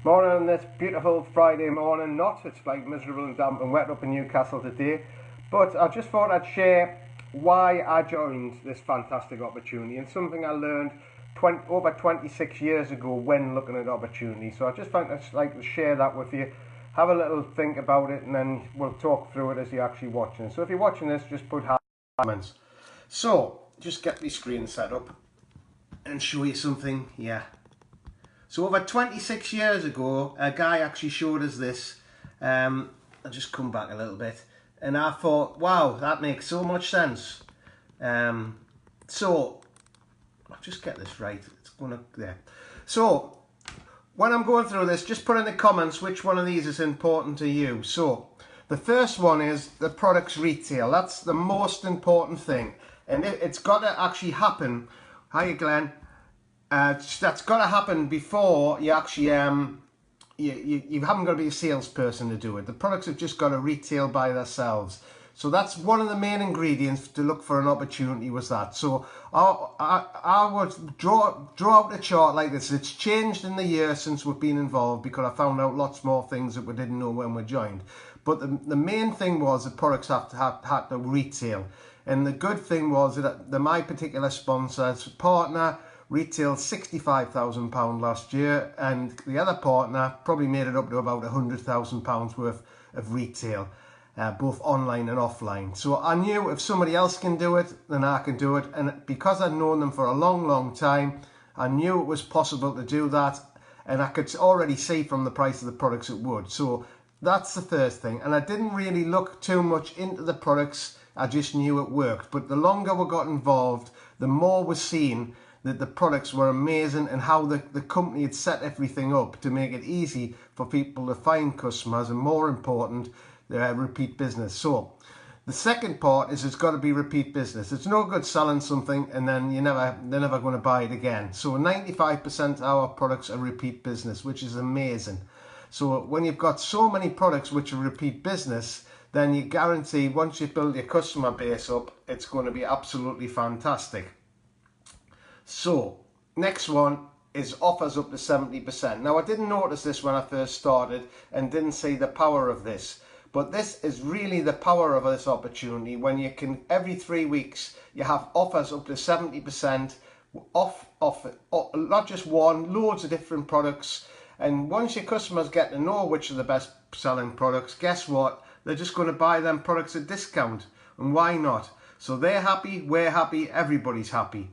Morning on this beautiful Friday morning. Not, it's like miserable and damp and wet up in Newcastle today, but I just thought I'd share why I joined this fantastic opportunity and something I learned over 26 years ago when looking at opportunity. So I just thought I'd like to share that with you, have a little think about it, and then we'll talk through it as you're actually watching. So if you're watching this, just put comments. So just get the screen set up and show you something here. So over 26 years ago, a guy actually showed us this. I'll just come back a little bit. And I thought, wow, that makes so much sense. So, I'll just get this right. It's going to, there. So, when I'm going through this, just put in the comments which one of these is important to you. So, the first one is the product's retail. That's the most important thing. And it's got to actually happen. Hiya, Glenn. That's got to happen before you actually you haven't got to be a salesperson to do it. The products have just got to retail by themselves. So that's one of the main ingredients to look for an opportunity, was that. So I would draw out a chart like this. It's changed in the year since we've been involved, because I found out lots more things that we didn't know when we joined. But the main thing was the products had to retail. And the good thing was that my particular sponsor's partner retailed £65,000 last year, and the other partner probably made it up to about £100,000 worth of retail, both online and offline. So I knew if somebody else can do it, then I can do it. And because I'd known them for a long time, I knew it was possible to do that, and I could already see from the price of the products it would. So that's the first thing. And I didn't really look too much into the products, I just knew it worked. But the longer we got involved, the more we're seeing that the products were amazing, and how the company had set everything up to make it easy for people to find customers, and more important, repeat business. So the second part is it's got to be repeat business. It's no good selling something and then they're never going to buy it again. So 95% of our products are repeat business, which is amazing. So when you've got so many products which are repeat business, then you guarantee once you build your customer base up, it's going to be absolutely fantastic. So, next one is offers up to 70%. Now, I didn't notice this when I first started and didn't see the power of this. But this is really the power of this opportunity, when you can, every 3 weeks, you have offers up to 70% off, not just one, loads of different products. And once your customers get to know which are the best selling products, guess what? They're just going to buy them products at discount. And why not? So they're happy, we're happy, everybody's happy.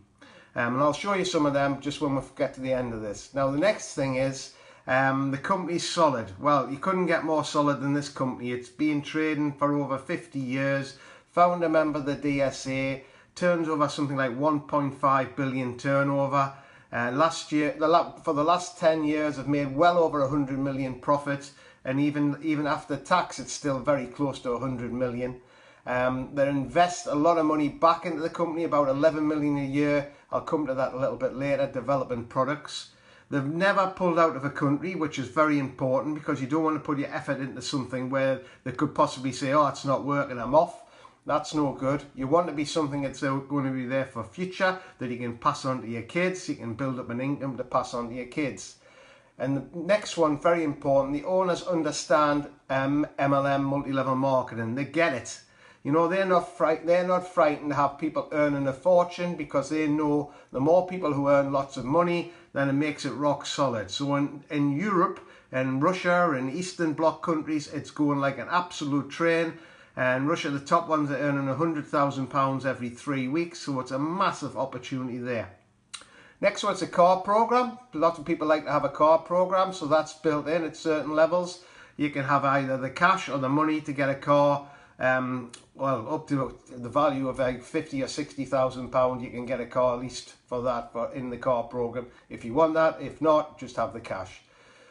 And I'll show you some of them just when we get to the end of this. Now the next thing is the company's solid. Well, you couldn't get more solid than this company. It's been trading for over 50 years, founder member of the DSA, turns over something like 1.5 billion turnover. Last year, for the last 10 years, have made well over 100 million profit, and even after tax, it's still very close to 100 million. They invest a lot of money back into the company, about 11 million a year. I'll come to that a little bit later, developing products. They've never pulled out of a country, which is very important, because you don't want to put your effort into something where they could possibly say, oh, it's not working, I'm off. That's no good. You want to be something that's going to be there for future, that you can pass on to your kids, you can build up an income to pass on to your kids. And the next one, very important, the owners understand MLM, multi-level marketing. They get it. You know, they're not frightened to have people earning a fortune, because they know the more people who earn lots of money, then it makes it rock solid. So in Europe and Russia and Eastern Bloc countries, it's going like an absolute train. And Russia, the top ones are earning £100,000 every 3 weeks. So it's a massive opportunity there. Next one's a car program. Lots of people like to have a car program, so that's built in at certain levels. You can have either the cash or the money to get a car. Well, up to the value of like 50 or 60,000 pounds, you can get a car, at least for that, in the car program, if you want that. If not, just have the cash.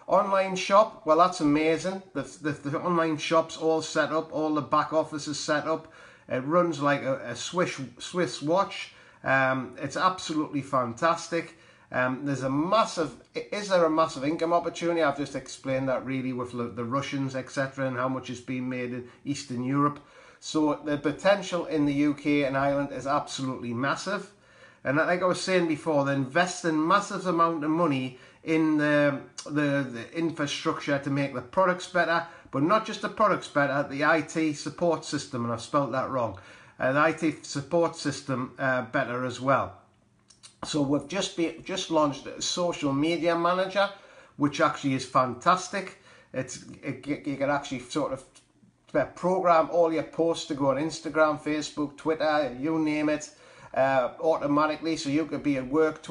Online shop, well, that's amazing. The online shop's all set up, all the back office is set up. It runs like a Swiss watch. It's absolutely fantastic. Is there a massive income opportunity? I've just explained that really with the Russians, etc., and how much is being made in Eastern Europe. So the potential in the UK and Ireland is absolutely massive. And like I was saying before, they're investing massive amount of money in the infrastructure to make the products better, but not just the products better, the IT support system, and I've spelt that wrong, the IT support system better as well. So we've just launched a social media manager, which actually is fantastic. You can actually sort of program all your posts to go on Instagram, Facebook, Twitter, you name it, automatically. So you could be at work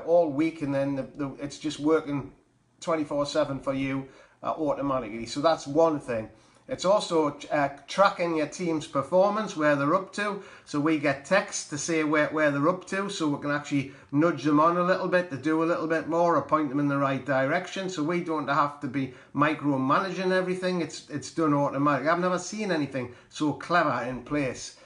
all week, and then it's just working 24/7 for you automatically. So that's one thing. It's also tracking your team's performance, where they're up to. So we get texts to say where they're up to, so we can actually nudge them on a little bit to do a little bit more or point them in the right direction. So we don't have to be micromanaging everything. It's done automatically. I've never seen anything so clever in place.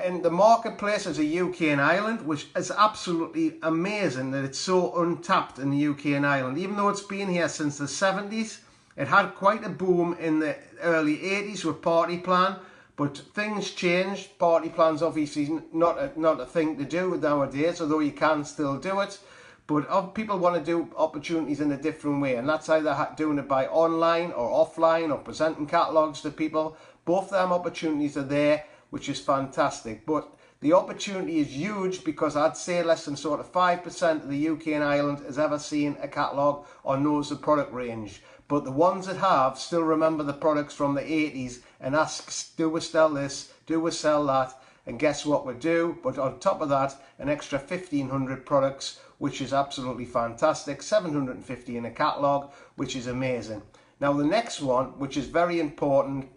In the marketplace is a UK and Ireland, which is absolutely amazing that it's so untapped in the UK and Ireland. Even though it's been here since the 70s, it had quite a boom in the early 80s with Party Plan, but things changed. Party Plan's obviously not a thing to do nowadays, although you can still do it. But people want to do opportunities in a different way, and that's either doing it by online or offline or presenting catalogues to people. Both of them opportunities are there, which is fantastic. But the opportunity is huge, because I'd say less than sort of 5% of the UK and Ireland has ever seen a catalogue or knows the product range. But the ones that have still remember the products from the 80s and ask, do we sell this? Do we sell that? And guess what we do? But on top of that, an extra 1,500 products, which is absolutely fantastic. 750 in a catalogue, which is amazing. Now the next one, which is very important,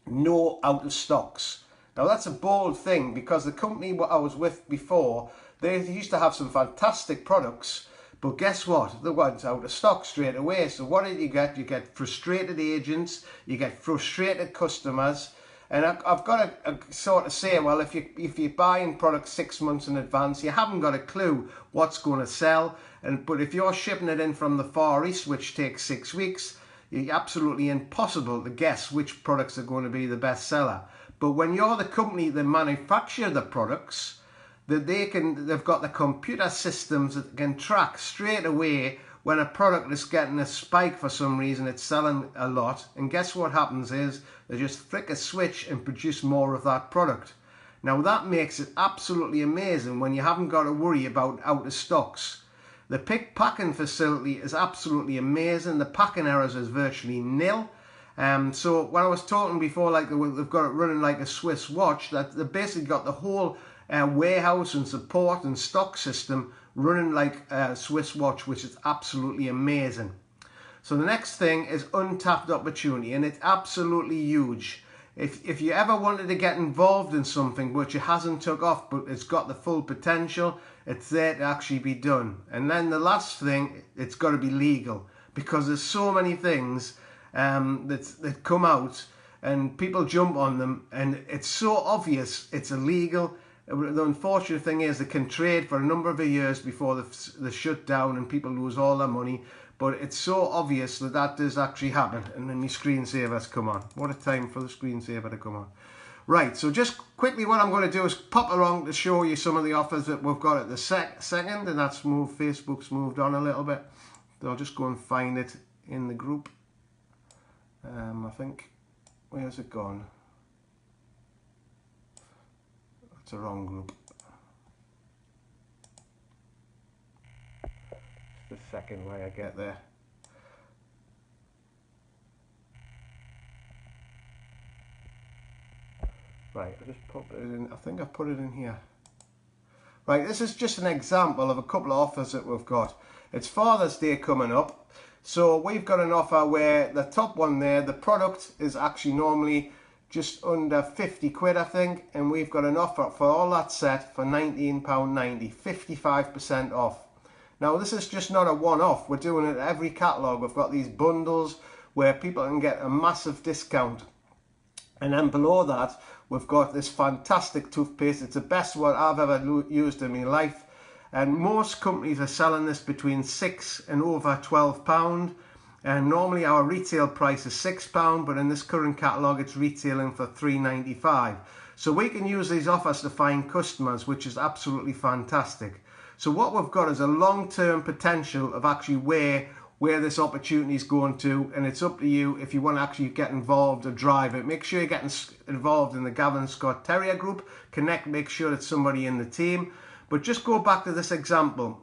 no out of stocks. Now that's a bold thing, because the company I was with before, they used to have some fantastic products, but guess what? They went out of stock straight away. So what did you get? You get frustrated agents, you get frustrated customers, and I've got to sort of say, well, if you're buying products 6 months in advance, you haven't got a clue what's going to sell. But if you're shipping it in from the Far East, which takes 6 weeks, it's absolutely impossible to guess which products are going to be the best seller. But when you're the company that manufacture the products, that they've got the computer systems that can track straight away when a product is getting a spike for some reason, it's selling a lot, and guess what happens is they just flick a switch and produce more of that product. Now that makes it absolutely amazing when you haven't got to worry about out of stocks. The packing facility is absolutely amazing. The packing errors is virtually nil. So when I was talking before, like they've got it running like a Swiss watch, that they've basically got the whole warehouse and support and stock system running like a Swiss watch, which is absolutely amazing. So the next thing is untapped opportunity, and it's absolutely huge. If you ever wanted to get involved in something which it hasn't took off but it's got the full potential, it's there to actually be done. And then the last thing, it's got to be legal, because there's so many things that come out and people jump on them, and it's so obvious it's illegal. The unfortunate thing is they can trade for a number of years before they shut down and people lose all their money. But it's so obvious that that does actually happen. And then my screensaver's come on. What a time for the screensaver to come on. Right, so just quickly what I'm going to do is pop along to show you some of the offers that we've got at the second. And that's moved, Facebook's moved on a little bit. So I'll just go and find it in the group. I think, where's it gone? It's a wrong group. It's the second way I get there. Right, I just put it in. I think I put it in here. Right, this is just an example of a couple of offers that we've got. It's Father's Day coming up. So we've got an offer where the top one there, the product is actually normally just under 50 quid, I think, and we've got an offer for all that set for £19.90, 55% off. Now this is just not a one-off, we're doing it at every catalogue. We've got these bundles where people can get a massive discount, and then below that we've got this fantastic toothpaste. It's the best one I've ever used in my life, and most companies are selling this between £6 and over £12. And normally our retail price is £6, but in this current catalogue it's retailing for £3.95. So we can use these offers to find customers, which is absolutely fantastic. So what we've got is a long-term potential of actually where this opportunity is going to, and it's up to you if you want to actually get involved or drive it. Make sure you're getting involved in the Gavin Scott Terrier group. Connect, make sure it's somebody in the team. But just go back to this example.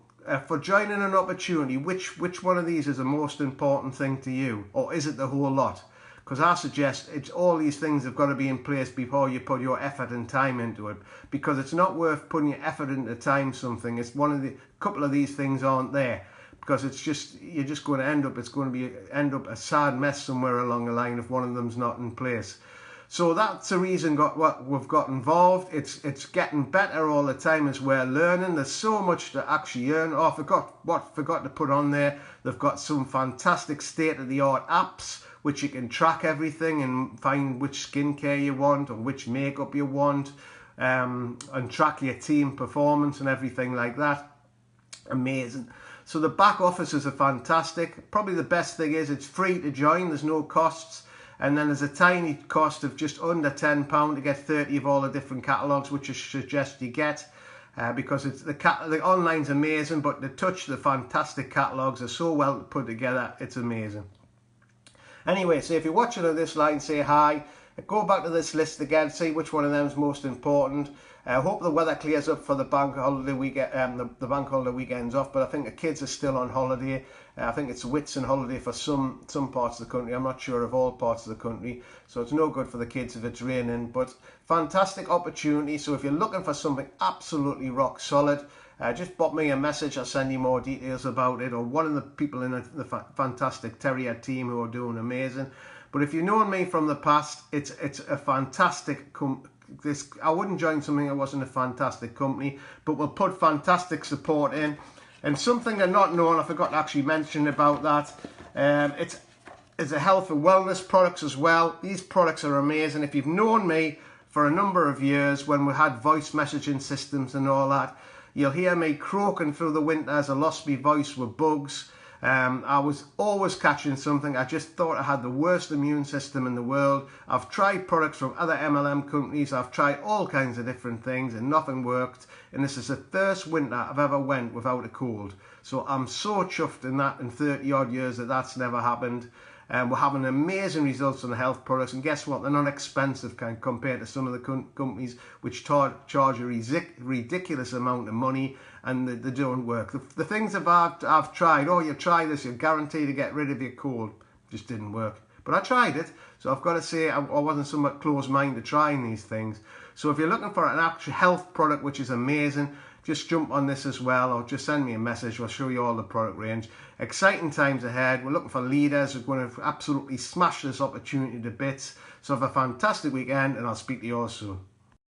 For joining an opportunity, which one of these is the most important thing to you? Or is it the whole lot? Because I suggest it's all these things have got to be in place before you put your effort and time into it. Because it's not worth putting your effort into time something. It's couple of these things aren't there. Because you're just going to end up a sad mess somewhere along the line if one of them's not in place. So that's the reason what we've got involved. It's getting better all the time as we're learning. There's so much to actually learn. Oh, I forgot to put on there. They've got some fantastic state-of-the-art apps which you can track everything and find which skincare you want or which makeup you want, and track your team performance and everything like that. Amazing. So the back offices are fantastic. Probably the best thing is it's free to join. There's no costs. And then there's a tiny cost of just under £10 to get 30 of all the different catalogues, which I suggest you get. Because the online's amazing, but the fantastic catalogues are so well put together, it's amazing. Anyway, so if you're watching on this line, say hi. Go back to this list again, see which one of them is most important. I hope the weather clears up for the bank holiday weekend. The bank holiday weekend's off, but I think the kids are still on holiday. I think it's Whitsun holiday for some parts of the country. I'm not sure of all parts of the country, so it's no good for the kids if it's raining. But fantastic opportunity. So if you're looking for something absolutely rock solid, just pop me a message. I'll send you more details about it, or one of the people in the fantastic Terrier team who are doing amazing. But if you've known me from the past, it's a fantastic I wouldn't join something that wasn't a fantastic company, but we'll put fantastic support in. And something they're not known, I forgot to actually mention about that, it's a health and wellness products as well. These products are amazing. If you've known me for a number of years, when we had voice messaging systems and all that, you'll hear me croaking through the winter as I lost my voice with bugs. I was always catching something. I just thought I had the worst immune system in the world. I've tried products from other MLM companies. I've tried all kinds of different things and nothing worked. And this is the first winter I've ever went without a cold. So I'm so chuffed in 30 odd years that's never happened. We're having amazing results on the health products, and guess what? They're not expensive compared to some of the companies which charge a ridiculous amount of money, and they don't work. The things that I've tried, oh, you try this, you're guaranteed to get rid of your cold, just didn't work. But I tried it, so I've got to say I wasn't somewhat closed-minded trying these things. So if you're looking for an actual health product which is amazing, just jump on this as well, or just send me a message. I'll show you all the product range. Exciting times ahead. We're looking for leaders who are going to absolutely smash this opportunity to bits. So have a fantastic weekend, and I'll speak to you all soon.